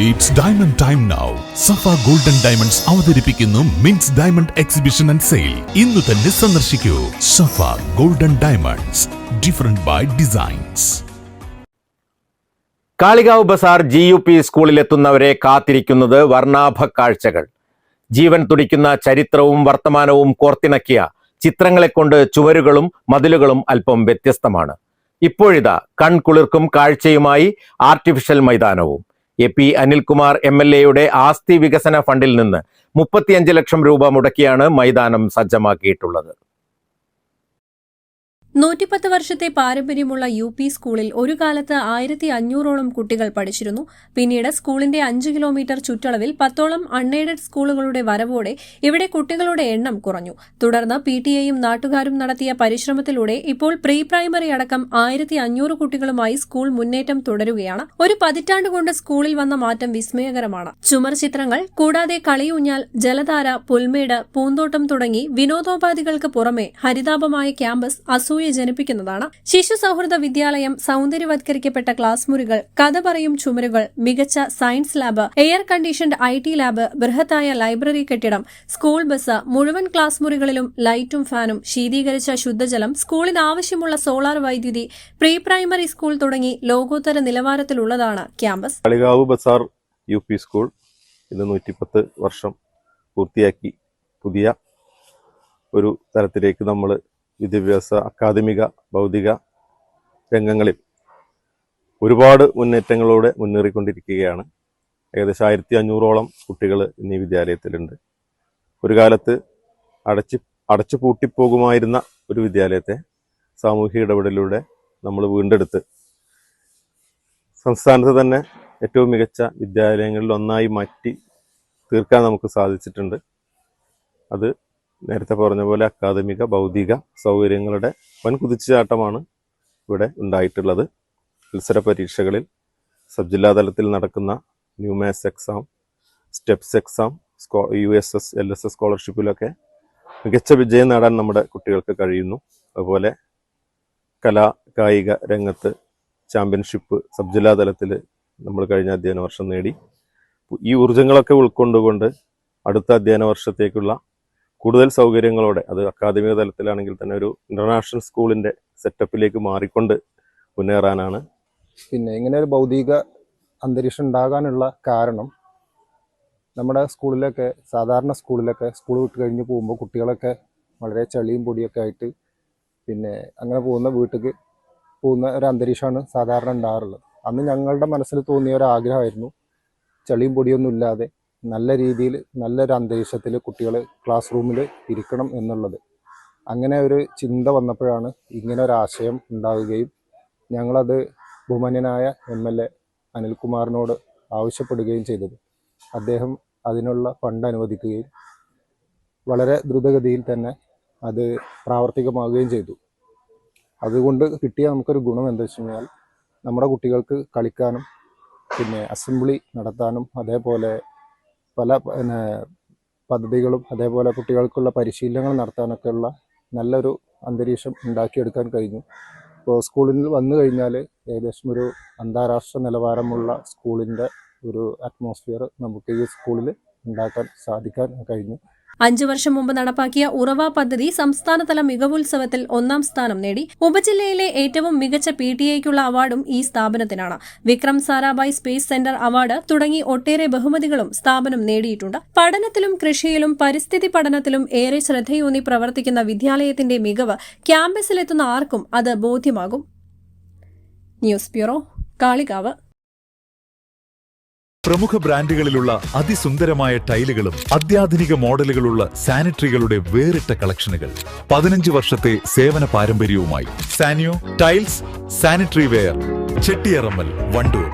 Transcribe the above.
It's diamond time now. Safa Golden Diamonds അവതരിപ്പിക്കുന്നു മിൻസ് diamond exhibition and sale. ഇന്ന് തന്നെ സന്ദർശിക്കൂ Safa golden diamonds, different by designs. Kalikavu Bazar GUP സ്കൂളിലെത്തുന്നവരെ കാത്തിരിക്കുന്നത് വർണ്ണാഭ കാഴ്ചകൾ. ജീവൻ തുടിക്കുന്ന ചരിത്രവും വർത്തമാനവും കോർത്തിണക്കിയ ചിത്രങ്ങളെക്കൊണ്ട് ചുവരുകളും മതിലുകളും അല്പം വ്യത്യസ്തമാണ്. ഇപ്പോഴിതാ കൺകുളിർക്കും കാഴ്ചയുമായി ആർട്ടിഫിഷ്യൽ മൈതാനവും. AP അനിൽകുമാർ MLA ആസ്തി വികസന ഫണ്ടിൽ നിന്ന് 35 ലക്ഷം രൂപ മുടക്കിയാണ് മൈതാനം സജ്ജമാക്കിയിട്ടുള്ളത്. 110 വർഷത്തെ പാരമ്പര്യമുള്ള UP സ്കൂളിൽ ഒരു കാലത്ത് 1500ഓളം കുട്ടികൾ പഠിച്ചിരുന്നു. പിന്നീട് സ്കൂളിന്റെ 5 കിലോമീറ്റർ ചുറ്റളവിൽ 10ഓളം അൺഎയ്ഡഡ് സ്കൂളുകളുടെ വരവോടെ ഇവിടെ കുട്ടികളുടെ എണ്ണം കുറഞ്ഞു. തുടർന്ന് PTA-യും നാട്ടുകാരും നടത്തിയ പരിശ്രമത്തിലൂടെ ഇപ്പോൾ പ്രീ പ്രൈമറി അടക്കം 1500 കുട്ടികളുമായി സ്കൂൾ മുന്നേറ്റം തുടരുകയാണ്. ഒരു പതിറ്റാണ്ട് കൊണ്ട് സ്കൂളിൽ വന്ന മാറ്റം വിസ്മയകരമാണ്. ചുമർ ചിത്രങ്ങൾ കൂടാതെ കളിയൂഞ്ഞാൽ, ജലധാര, പുൽമേട്, പൂന്തോട്ടം തുടങ്ങി വിനോദോപാധികൾക്ക് പുറമെ ഹരിതാപമായ ക്യാമ്പസ് അസൂയ ജനിപ്പിക്കുന്നതാണ്. ശിശു സൗഹൃദ വിദ്യാലയം, സൗന്ദര്യവത്കരിക്കപ്പെട്ട ക്ലാസ് മുറികൾ, കഥ പറയും ചുമരുകൾ, മികച്ച science lab, air conditioned IT lab, ബൃഹത്തായ ലൈബ്രറി കെട്ടിടം, സ്കൂൾ ബസ്, മുഴുവൻ ക്ലാസ് മുറികളിലും ലൈറ്റും ഫാനും, ശീതീകരിച്ച ശുദ്ധജലം, സ്കൂളിന് ആവശ്യമുള്ള സോളാർ വൈദ്യുതി, പ്രീ പ്രൈമറി സ്കൂൾ തുടങ്ങി ലോകോത്തര നിലവാരത്തിലുള്ളതാണ് campus. Kalikavu Bazar UP school ഇത് 110 വർഷം പൂർത്തിയാക്കി പുതിയ ഒരു തരത്തിലേക്ക് നമ്മൾ വിദ്യാഭ്യാസ, അക്കാദമിക, ഭൗതിക രംഗങ്ങളിൽ ഒരുപാട് മുന്നേറ്റങ്ങളോടെ മുന്നേറിക്കൊണ്ടിരിക്കുകയാണ്. ഏകദേശം 1500ഓളം കുട്ടികൾ ഇന്ന് ഈ വിദ്യാലയത്തിലുണ്ട്. ഒരു കാലത്ത് അടച്ചു പൂട്ടിപ്പോകുമായിരുന്ന ഒരു വിദ്യാലയത്തെ സാമൂഹിക ഇടപെടലിലൂടെ നമ്മൾ വീണ്ടെടുത്ത് സംസ്ഥാനത്ത് തന്നെ ഏറ്റവും മികച്ച വിദ്യാലയങ്ങളിൽ ഒന്നായി മാറ്റി തീർക്കാൻ നമുക്ക് സാധിച്ചിട്ടുണ്ട്. അത് നേരത്തെ പറഞ്ഞ പോലെ അക്കാദമിക, ഭൗതിക സൗകര്യങ്ങളുടെ വൻ കുതിച്ചുചാട്ടമാണ് ഇവിടെ ഉണ്ടായിട്ടുള്ളത്. മത്സര പരീക്ഷകളിൽ സബ് ജില്ലാ തലത്തിൽ നടക്കുന്ന new maths exam, steps exam, USS LSS സ്കോളർഷിപ്പിലൊക്കെ മികച്ച വിജയം നേടാൻ നമ്മുടെ കുട്ടികൾക്ക് കഴിയുന്നു. അതുപോലെ കായിക രംഗത്ത് ചാമ്പ്യൻഷിപ്പ് സബ് ജില്ലാ തലത്തിൽ നമ്മൾ കഴിഞ്ഞ അധ്യയന വർഷം നേടി. ഈ ഊർജ്ജങ്ങളൊക്കെ ഉൾക്കൊണ്ടുകൊണ്ട് അടുത്ത അധ്യയന വർഷത്തേക്കുള്ള കൂടുതൽ സൗകര്യങ്ങളോടെ, അത് അക്കാദമിക തലത്തിലാണെങ്കിൽ തന്നെ ഒരു ഇന്റർനാഷണൽ സ്കൂളിന്റെ സെറ്റപ്പിലേക്ക് മാറിക്കൊണ്ട് മുന്നേറാനാണ്. പിന്നെ ഇങ്ങനെ ഒരു ഭൗതിക അന്തരീക്ഷം ഉണ്ടാകാനുള്ള കാരണം നമ്മുടെ സ്കൂളിലൊക്കെ, സാധാരണ സ്കൂളിലൊക്കെ സ്കൂൾ വിട്ട് കഴിഞ്ഞ് പോകുമ്പോൾ കുട്ടികളൊക്കെ വളരെ ചളിയും പൊടിയൊക്കെ ആയിട്ട് പിന്നെ അങ്ങനെ വീട്ടിലേക്ക് പോകുന്ന ഒരു അന്തരീക്ഷമാണ് സാധാരണ ഉണ്ടാകാറുള്ളത്. അന്ന് ഞങ്ങളുടെ മനസ്സിൽ തോന്നിയ ഒരു ആഗ്രഹമായിരുന്നു ചളിയും പൊടിയൊന്നും ഇല്ലാതെ നല്ല രീതിയിൽ നല്ലൊരു അന്തരീക്ഷത്തിൽ കുട്ടികൾ ക്ലാസ് റൂമിൽ ഇരിക്കണം എന്നുള്ളത്. അങ്ങനെ ഒരു ചിന്ത വന്നപ്പോഴാണ് ഇങ്ങനെ ഒരു ആശയം ഉണ്ടാവുകയും ഞങ്ങളത് ബഹുമാന്യനായ MLA അനിൽകുമാറിനോട് ആവശ്യപ്പെടുകയും ചെയ്തത്. അദ്ദേഹം അതിനുള്ള ഫണ്ട് അനുവദിക്കുകയും വളരെ ദ്രുതഗതിയിൽ തന്നെ അത് പ്രാവർത്തികമാവുകയും ചെയ്തു. അതുകൊണ്ട് കിട്ടിയ നമുക്കൊരു ഗുണം എന്താ വെച്ച് കഴിഞ്ഞാൽ നമ്മുടെ കുട്ടികൾക്ക് കളിക്കാനും പിന്നെ അസംബ്ലി നടത്താനും അതേപോലെ പല പദ്ധതികളും അതേപോലെ കുട്ടികൾക്കുള്ള പരിശീലനങ്ങൾ നടത്താനൊക്കെയുള്ള നല്ലൊരു അന്തരീക്ഷം ഉണ്ടാക്കിയെടുക്കാൻ കഴിഞ്ഞു. ഇപ്പോൾ സ്കൂളിൽ വന്നു കഴിഞ്ഞാൽ ഏകദേശം ഒരു അന്താരാഷ്ട്ര നിലവാരമുള്ള സ്കൂളിൻ്റെ ഒരു അറ്റ്മോസ്ഫിയർ നമുക്ക് ഈ സ്കൂളിൽ ഉണ്ടാക്കാൻ സാധിക്കാൻ കഴിഞ്ഞു. 5 വർഷം മുമ്പ് നടപ്പാക്കിയ ഉറവ പദ്ധതി സംസ്ഥാനതല മികവുത്സവത്തിൽ 1ാം സ്ഥാനം നേടി. ഉപജില്ലയിലെ ഏറ്റവും മികച്ച PTA-ക്കുള്ള അവാർഡും ഈ സ്ഥാപനത്തിനാണ്. Vikram Sarabhai space centre award തുടങ്ങി ഒട്ടേറെ ബഹുമതികളും സ്ഥാപനം നേടിയിട്ടുണ്ട്. പഠനത്തിലും കൃഷിയിലും പരിസ്ഥിതി പഠനത്തിലും ഏറെ ശ്രദ്ധയൂന്നി പ്രവർത്തിക്കുന്ന വിദ്യാലയത്തിന്റെ മികവ് ക്യാമ്പസിലെത്തുന്ന ആർക്കും അത് ബോധ്യമാകും. News bureau, Kalikavu. പ്രമുഖ ബ്രാൻഡുകളിലുള്ള അതിസുന്ദരമായ ടൈലുകളും അത്യാധുനിക മോഡലുകളുള്ള സാനിറ്ററികളുടെ വേറിട്ട കളക്ഷനുകൾ. 15 വർഷത്തെ സേവന പാരമ്പര്യവുമായി Saniyo tiles, sanitary ware, Chettiyarammal, Wandoor.